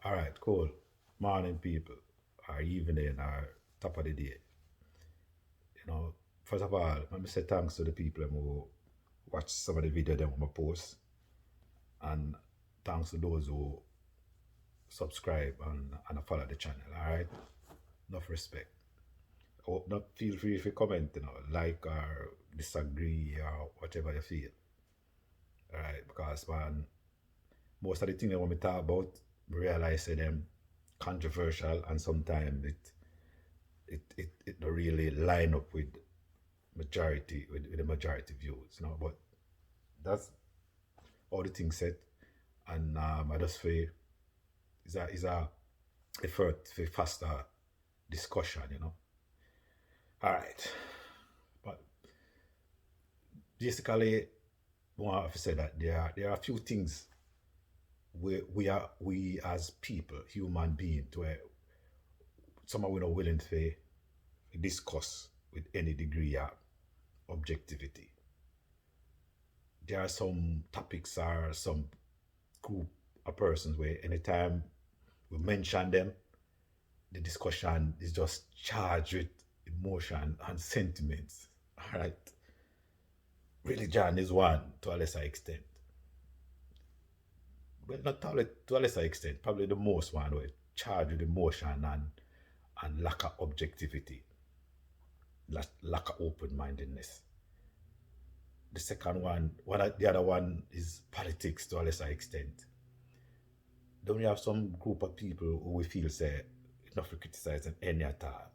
All right, cool. Morning, people, or evening, or top of the day. First of all, let me say thanks to the people who watch some of the video them I post, and thanks to those who subscribe and follow the channel. All right, enough respect. Not feel free if you comment, like or disagree or whatever you feel. All right, because man, most of the things I want to talk about, I realize them controversial and sometimes it don't really line up with with the majority views. But that's all the things said, and I just feel is a effort for faster discussion. All right, but basically, I want to say that there are a few things we as people, human beings, where some are we not willing to discuss with any degree of objectivity. There are some topics or some group of persons where anytime we mention them, the discussion is just charged with emotion and sentiments. All right. Religion is one to a lesser extent. Well, not to a lesser extent, probably the most one where charged with emotion and lack of objectivity, lack of open mindedness. The second the other one is politics to a lesser extent. Then we have some group of people who we feel say enough to criticize them any at all.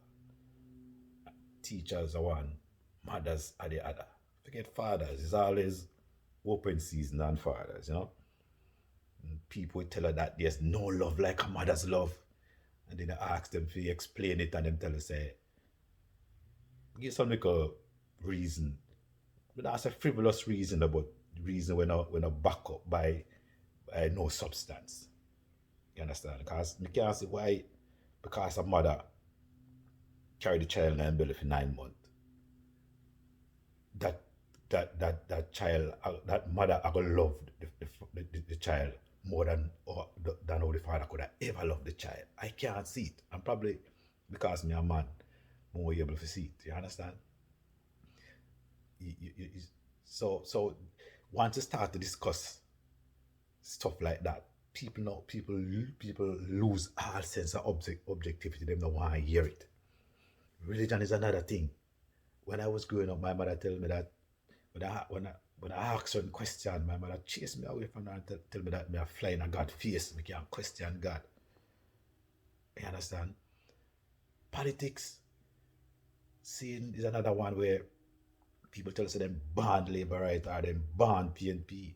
Teachers are one, mothers are the other. Forget fathers, it's always open season on fathers. And people tell her that there's no love like a mother's love. And then I ask them to explain it and them tell us, say, give some little reason. But that's a frivolous reason about reason when I back up by no substance. You understand? Because I can't see why, because a mother carried the child in her belly for 9 months, that that child, that mother I gonna love the child more than how the father could have ever loved the child. I can't see it. And probably because me a man, more able to see it. You understand? You- so once you start to discuss stuff like that, people lose all sense of objectivity. They don't want to hear it. Religion is another thing. When I was growing up, my mother tell me that when I ask certain question, my mother chase me away from her and tell me that me a fly in a God face, me can't question God. You understand? Politics, seeing is another one where people tell us them banned labor right or them banned PNP.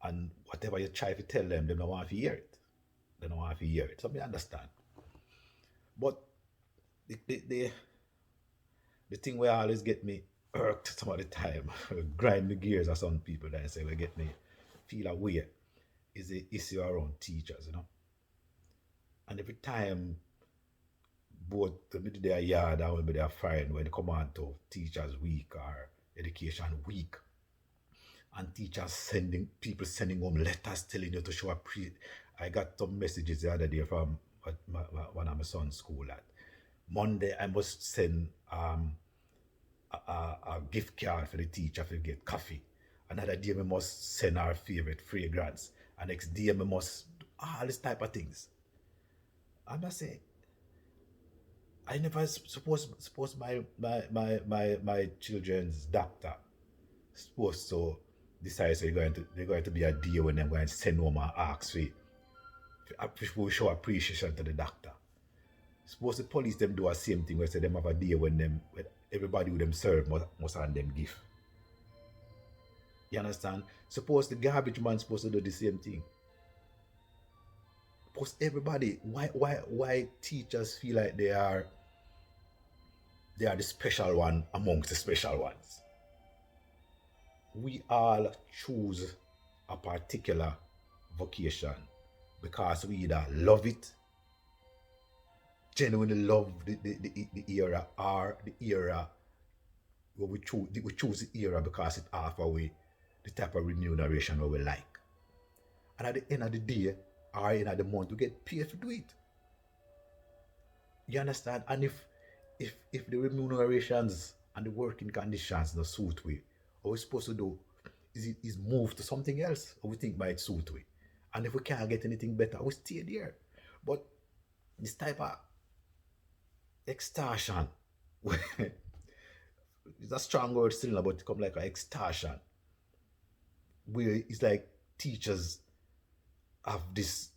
And whatever you try to tell them, they don't want to hear it. They don't want to hear it. So me understand. But the the thing where always get me irked some of the time, grind the gears of some people that say will get me feel away is the issue around teachers. And every time both maybe they are yard and maybe they are fine when they come on to teachers week or education week, and teachers sending home letters telling you to show up. I got some messages the other day from one of my son's school that Monday I must send a gift card for the teacher to get coffee. Another day we must send our favorite fragrance. And next day we must do all this type of things. I'm not saying I never suppose my children's doctor supposed to decide so they're going to be a day when they're going to send home and ask for show appreciation to the doctor. Suppose the police them do the same thing where say them have a day when everybody who them serve must hand them gift. You understand? Suppose the garbage man supposed to do the same thing. Suppose everybody, why teachers feel like they are the special one amongst the special ones. We all choose a particular vocation because we either love it, genuinely love the era, or the era where we choose the era because it offers we the type of remuneration that we like. And at the end of the day, or in the month to get paid to do it. You understand? And if the remunerations and the working conditions don't suit we, what we supposed to do is move to something else. Or we think by it suit we. And if we can't get anything better, we stay there. But this type of extortion, it's a strong word still, but it come like an extortion, where it's like teachers have this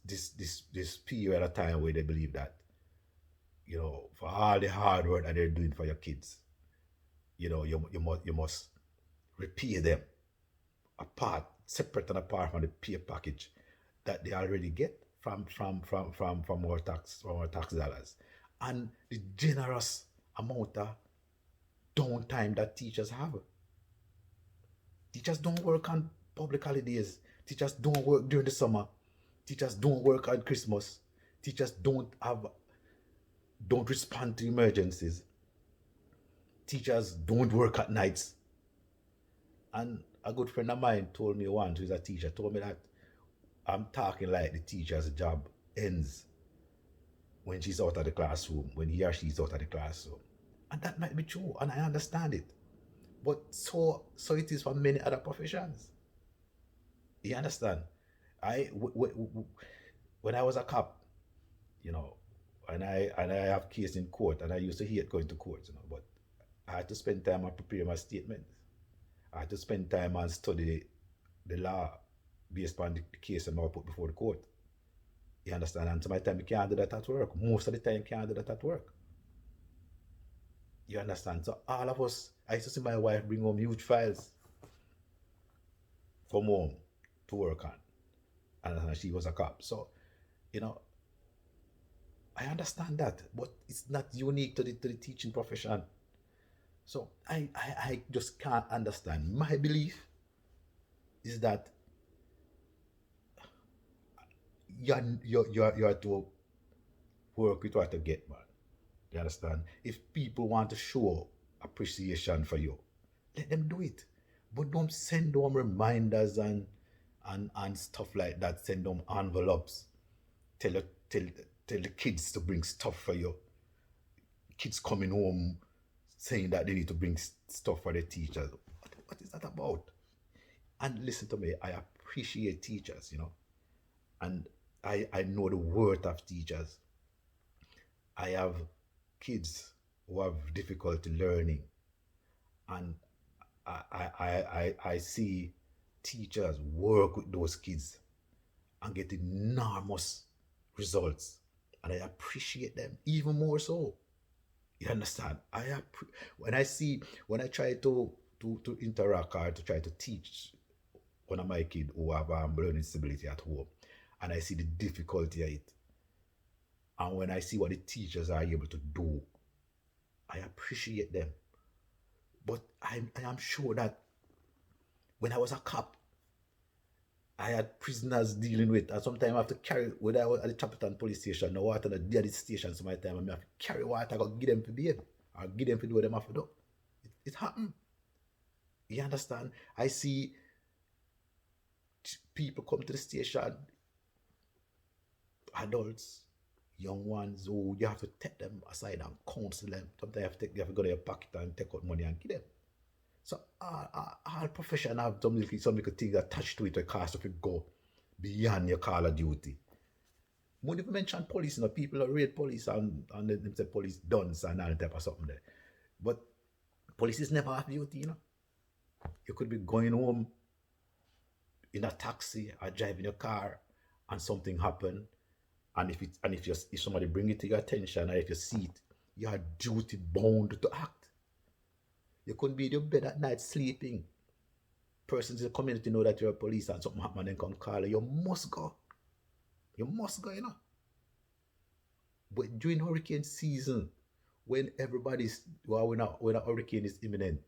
period of time where they believe that, for all the hard work that they're doing for your kids, you must repay them apart, separate and apart from the pay package that they already get from our tax dollars, and the generous amount of downtime that teachers have. Teachers don't work on public holidays. Teachers don't work during the summer. Teachers don't work on Christmas. Teachers don't respond to emergencies. Teachers don't work at nights. And a good friend of mine told me once, who's a teacher, told me that I'm talking like the teacher's job ends when she's out of the classroom, when he or she's out of the classroom. And that might be true, and I understand it. But so it is for many other professions. You understand? When I was a cop, and I have case in court, and I used to hate going to court, but I had to spend time on preparing my statements. I had to spend time and study the law based on the case I'm put before the court. You understand? And sometimes you can't do that at work. Most of the time you can't do that at work. You understand? So all of us, I used to see my wife bring home huge files from home to work on. And she was a cop. So, I understand that, but it's not unique to the teaching profession. So I just can't understand. My belief is that you're to work with what you get, man. You understand? If people want to show appreciation for you, let them do it. But don't send them reminders and stuff like that. Send them envelopes. Tell the kids to bring stuff for you. Kids coming home saying that they need to bring stuff for their teachers. What is that about? And listen to me, I appreciate teachers, and I know the worth of teachers. I have kids who have difficulty learning, and I see teachers work with those kids and get enormous results, and I appreciate them even more so. You understand? When I try to interact or to try to teach one of my kids who have learning disability at home, and I see the difficulty of it, and when I see what the teachers are able to do, I appreciate them. But I am sure that when I was a cop, I had prisoners dealing with, and sometimes I have to carry, when I was at the Chapelton police station, the water at the station, so my time I have to carry water, I got to give them for bail, or give them for do what them have to do. It happened. You understand? I see people come to the station, adults, young ones, who you have to take them aside and counsel them. Sometimes you have to go to your pocket and take out money and give them. So all profession have some little things attached to it that cost if you go beyond your call of duty. When you mention police, people rate police and them say police duns and all type of something there. But police is never off duty, You could be going home in a taxi or driving your car and something happen, and if somebody bring it to your attention, or if you see it, you are duty bound to act. You couldn't be in your bed at night sleeping. Persons in the community know that you're a police and something happen and then come call you. You must go. You must go, But during hurricane season, when everybody's, when a hurricane is imminent,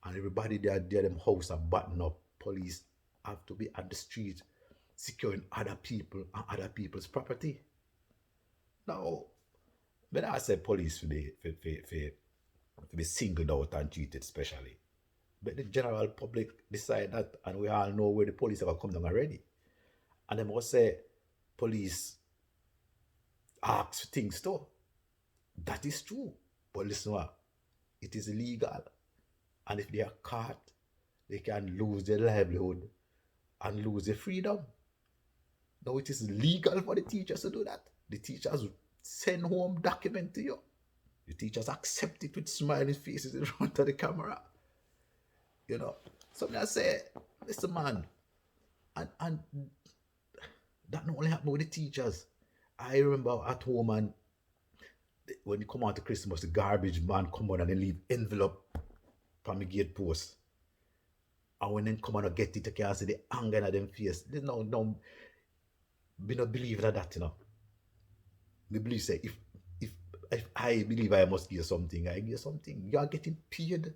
and everybody there them house are buttoned up, police have to be at the street securing other people and other people's property. Now, when I say police to be singled out and treated specially, but the general public decide that, and we all know where the police have come down already. And they must say, police ask for things too. That is true. But listen what? It is illegal. And if they are caught, they can lose their livelihood and lose their freedom. Now it is legal for the teachers to do that. The teachers send home document to you. The teachers accept it with smiling faces in front of the camera. You know. Something I say, listen man, and that not only happen with the teachers. I remember at home and when you come out to Christmas, the garbage man come on and they leave envelope from the gate post. And when they come on and get it, you can see the anger in them face. They no, be not believe that, you know. Me believe say if I believe I must give something, I give something. You are getting paid.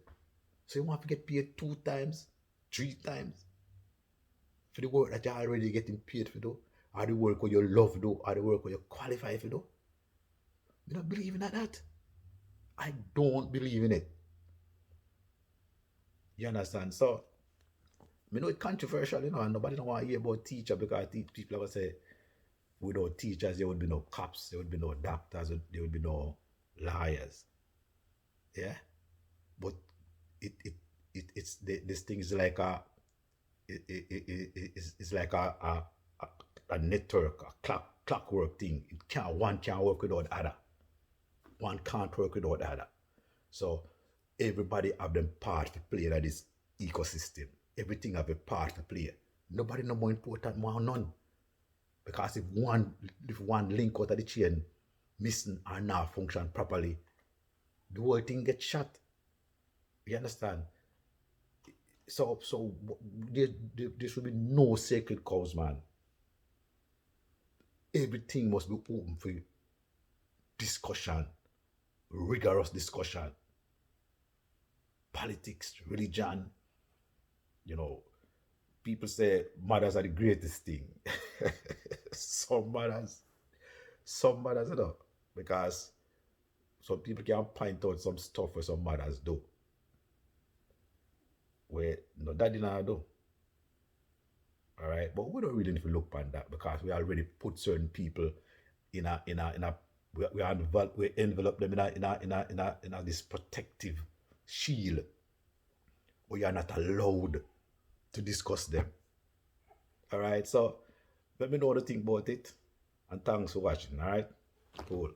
So you want to get paid 2 times, 3 times for the work that you're already getting paid for, though, or the work where you love, though, or the work where you qualify for, though. You don't believe in that. I don't believe in it. You understand? So, I know it's controversial, you know, and nobody don't want to hear about teacher because people are going to say, without teachers, there would be no cops, there would be no doctors, there would be no lawyers. Yeah? But it's this thing is like it's like a network, a clockwork thing. One can't work without the other. One can't work without the other. So everybody have them part to play in this ecosystem. Everything have a part to play. Nobody no more important more none. Because if one link out of the chain missing or not function properly, the whole thing gets shut. You understand? So there should be no sacred cows, man. Everything must be open for discussion, rigorous discussion. Politics, religion, you know, people say mothers are the greatest thing. some mothers, you know, because some people can point out some stuff where some mothers do. Where no daddy now do. Alright, but we don't really need to look on that because we already put certain people in a we envelop them in a this protective shield where you are not allowed to discuss them. Alright, so let me know what you think about it. And thanks for watching. Alright? Cool.